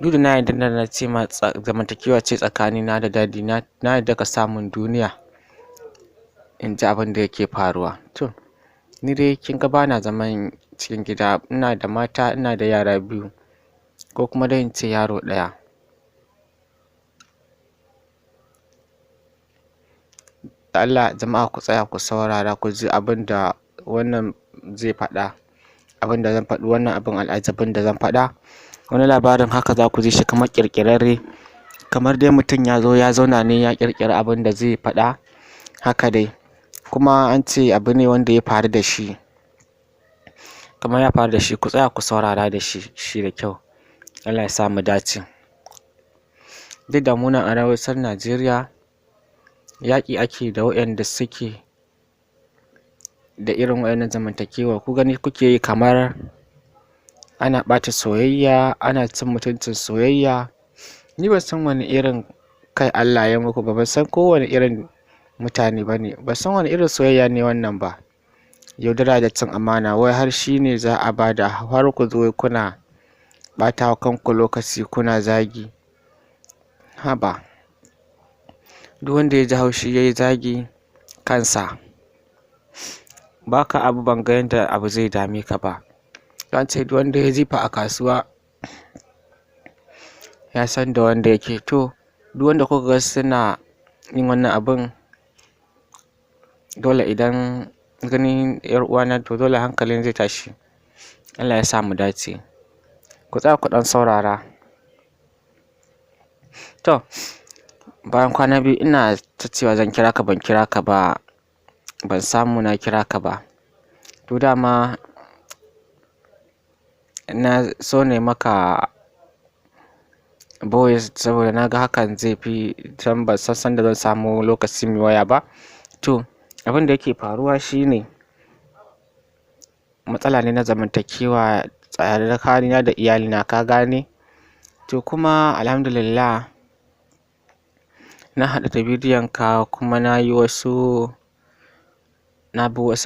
Duk da na yarda da na ce ma zamantakewa ce tsakanina da dadi na yarda ka sa mun duniya in ji abin da yake faruwa. To ni dai kin ga bana zaman cikin gida, ina da mata ina da yara 2 ko kuma dai in ce yaro 1. Da Allah jama'a ku tsaya ku saurara ku ji abin da wannan zai faɗa, abin da zan faɗi, wannan abin al'ajabin da zan faɗa. Wani labarin haka za ku ji shi kamar ƙirƙirarre, kamar dai mutum ya zo ya zauna ne ya ƙirƙiri abin da zai faɗa haka dai. Kuma an ce abu ne wanda ya faru da shi, kamar ya faru da shi. Ku tsaya ku saurara da shi da kyau. Allah ya sa mu dace. Duk da mu nan arewacin Najeriya yaƙi ake da waƴanda suke da irin waƴannan zamantakewa. Ku gani kuke yi kamar ana ɓata soyayya, ana cin mutuncin soyayya. Ni ban san wane irin kai Allah ya muku ba, ban san ko wane irin mutane ba ne, ban san wane irin soyayya ne wannan ba. Yaudara da cin amana, wai har shi ne za a ba da har ku zo kuna ɓata wa kanku lokaci kuna zagi. Haba, duk wanda ya ji haushi ya yi zagi kansa. Ba ka abu ban ga yadda abu zai dame ka ba. An ce duk wanda ya jifa a kasuwa ya san da wanda yake. To duk wanda kuka ga suna yin wannan abin, dole idan ganin 'yar uwana to dole hankalin zai tashi. Allah ya sa mu dace. Ku tsaya ku ɗan saurara. To bayan kwana 2 ina ta cewa zan kira ka ban kira ka ba, ban samu na kira ka ba. To dama na so ne maka voice saboda na ga hakan zai fi, don ban san sanda zan samu lokaci mu waya ba. To abin da yake faruwa shi ne matsala ne na zamantakewa tsakanina da iyalina, ka gane. To kuma alhamdulillah na haɗu da bidiyon ka kuma na bi wasu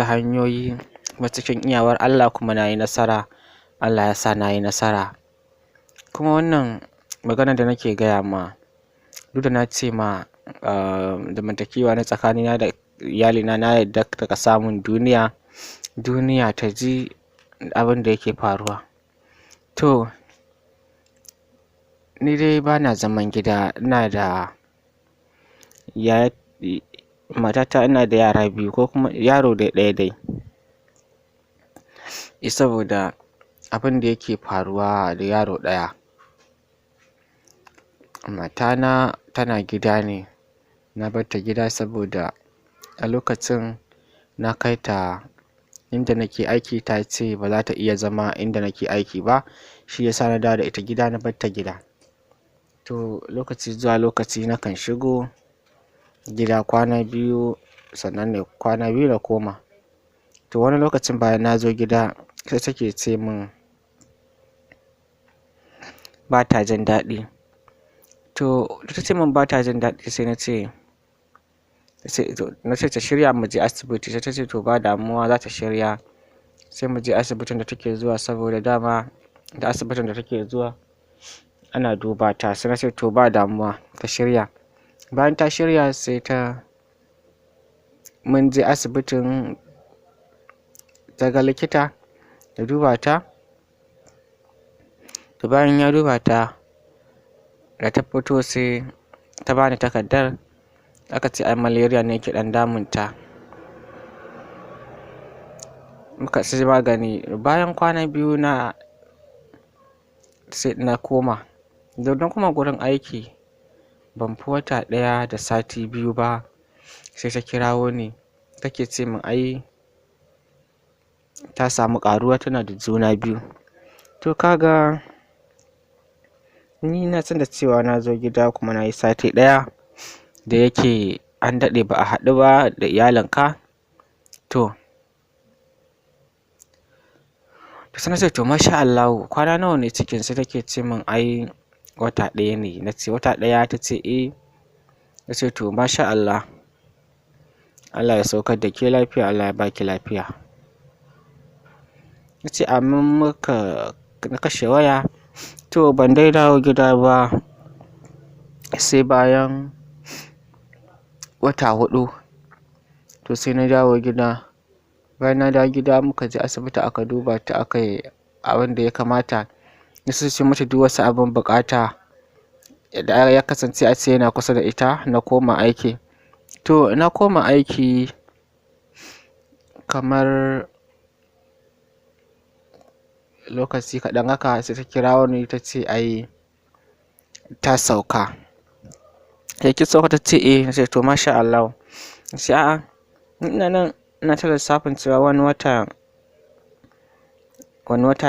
hanyoyi kuma cikin iyawar Allah kuma na yi nasara. Allah ya sa na yi nasara. Kuma wannan maganar da nake gaya ma, duk da na ce ma zamantakewa na tsakanina da iyalina na yarda ka sa mun duniya ta ji abin da yake faruwa. To ni dai bana zaman gida, ina da matata, ina da yara 2 ko kuma yaro dai 1 dai. Saboda abin da yake faruwa da yaro 1, matana tana gida ne, na bar ta gida saboda a lokacin na kai ta inda nake aiki, ta ce ba za ta iya zama inda nake aiki ba, shi ya sa na dawo da ita gida, na bar ta gida. To lokaci zuwa lokaci nakan shigo gida kwana 2, sannan ne kwana 2 na koma. To wani lokacin bayan na zo gida sai take ce min ba ta jin daɗi. To da ta ce min ba ta jin daɗi sai na ce ta shirya mu je asibiti. Sai ta ce to ba damuwa za ta shirya, sai mu je asibitin da take zuwa saboda dama da asibitin da take zuwa ana duba ta. Sai na ce to ba damuwa ta shirya. Bayan ta shirya sai mun je asibitin ta ga likita ya duba ta. To bayan ya duba ta da ta fito sai ta bani takardar, aka ce ai malaria ne yake ɗan damun ta. Muka sai magani. Bayan kwana 2 sai na koma. Da na koma gurin aiki ban fi wata 1 da sati 2 ba sai ta kirawo ni take ce min ai ta samu ƙaruwa, tana da juna 2. To ka ga ni na san da cewa na zo gida kuma na yi sati 1 da yake an daɗe ba a haɗu ba da iyalinka. To sai na ce to masha Allahu kwana nawa ne cikin? Sai take ce min ai wata 1 ne. Na ce wata 1? Ta ce eh. Na ce to masha Allah, Allah ya saukar da ke lafiya, Allah ya ba ki lafiya. Na ce amin. Na kashe waya. To ban dai dawo gida ba sai bayan wata 4. To sai na dawo gida. Bayan na dawo gida muka je asibiti aka duba ta aka yi abin da ya kamata. Na siyo mata duk wasu abin buƙata da ya kasance a ce yana kusa da ita na koma aiki. To na koma aiki kamar lokaci kaɗan haka sai ta kirawo ni ta ce ai ta sauka. Da kin sauka ta ce eh, na ce to masha Allah. Na ce a'a ina nan ina ta lissafin cewa wani wata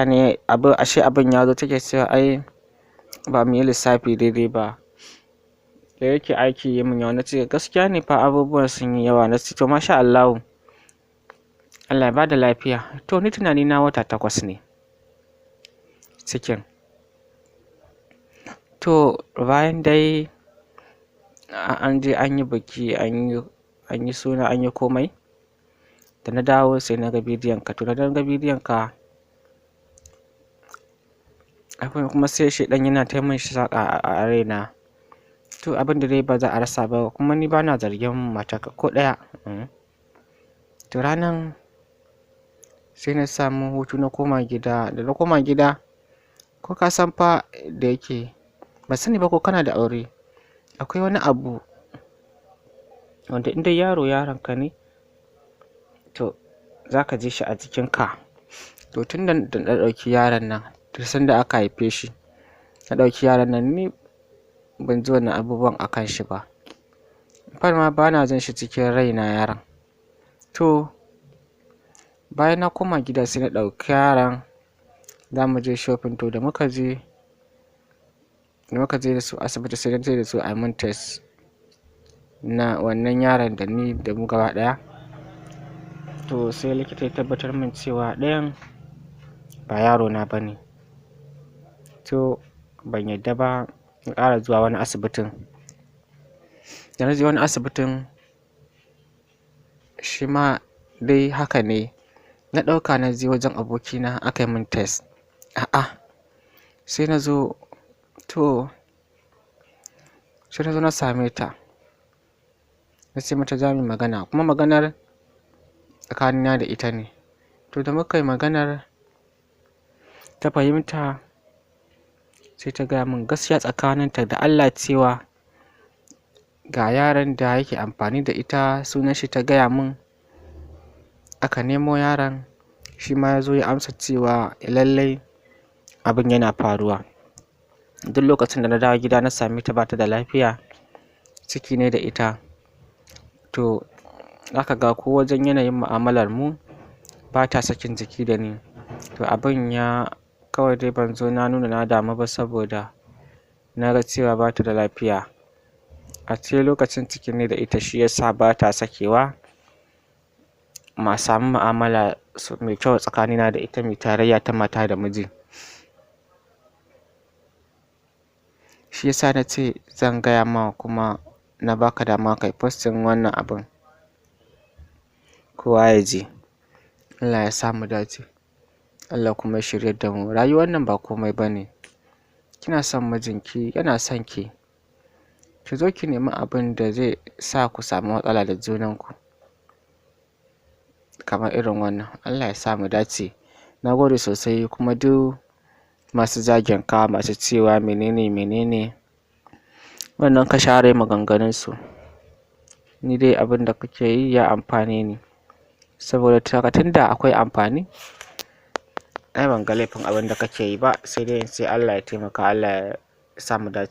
ne ashe abin ya zo. Take cewa ai ba mu yi lissafi daidai ba. Da yake aiki ya min yawa na ce gaskiya ne fa abubuwan sun yi yawa. Na ce to masha Allah, Allah ya ba da lafiya. To ni tunanina wata 8 ne cikin. To bayan dai an je an yi biki an yi suna an yi komai. Da na dawo sai na ga bidiyon ka. To da na ga bidiyon ka abin kuma sai shaiɗan yana ta min saƙa a raina. To abin da dai ba za a rasa ba, kuma ni ba na zargin matarka ko ɗaya. To ranan sai na samu hutu na koma gida. Da na koma gida ko ka san fa da yake ban sani ba ko kana da aure, akwai wani abu wanda in dai yaron ka ne to za ka ji shi a jikinka. To tun da na ɗauki yaron nan tun sanda aka haife shi, na ɗauki yaron nan ni ban ji wannan abubuwan a kan shi ba. Far ma ba na jin shi cikin raina yaron. To bayan na koma gida sai na ɗauki yaron za mu je shopping. To da muka je da su asibiti sai na je da su a yi min test na wannan yaron da ni da mu gaba ɗaya. To sai likita ya tabbatar min cewa ɗayan ba yarona ba ne. To ban yadda ba na ƙara zuwa wani asibitin. Da na je wani asibitin shi ma dai haka ne. Na ɗauka na je wajen abokina aka yi min test. A'a sai na zo na same ta. Na ce mata za mu yi magana, kuma maganar tsakanina da ita ne. To da muka yi maganar ta fahimta sai ta gaya min gaskiya tsakaninta da Allah cewa ga yaron da yake amfani da ita sunan shi ta gaya min. Aka nemo yaron shi ma ya zo ya amsa cewa lallai abin yana faruwa. Duk lokacin da na dawo gida na same ta ba ta da lafiya, ciki ne da ita. To aka ga ko wajen yanayin mu'amalar mu ba ta sakin jiki da ni. To abin ya kawai dai ban zo na nuna na damu ba saboda na ga cewa ba ta da lafiya. A ce lokacin ciki ne da ita shi ya sa ba ta sakewa. Ma samu mu'amala mai kyau tsakanina da ita, mai tarayya ta mata da miji. Shi ya sa na ce zan gaya ma kuma na ba ka dama kai posting wannan abin kowa ya ji. Allah ya sa mu dace. Allah kuma ya shiryar da mu. Rayuwar nan ba komai ba ne. Kina son mijinki yana son ki. Ki zo ki nemi abin da zai sa ku samu matsala da junanku kamar irin wannan. Allah ya sa mu dace. Na gode sosai kuma duk masu zagin ka masu cewa menene wannan ka share maganganunsu. Ni dai abin da kake yi ya amfane ni saboda tunda akwai amfani. Ai ban ga laifin abin da kake yi ba, sai dai in ce Allah ya taimaka, Allah ya sa mu dace.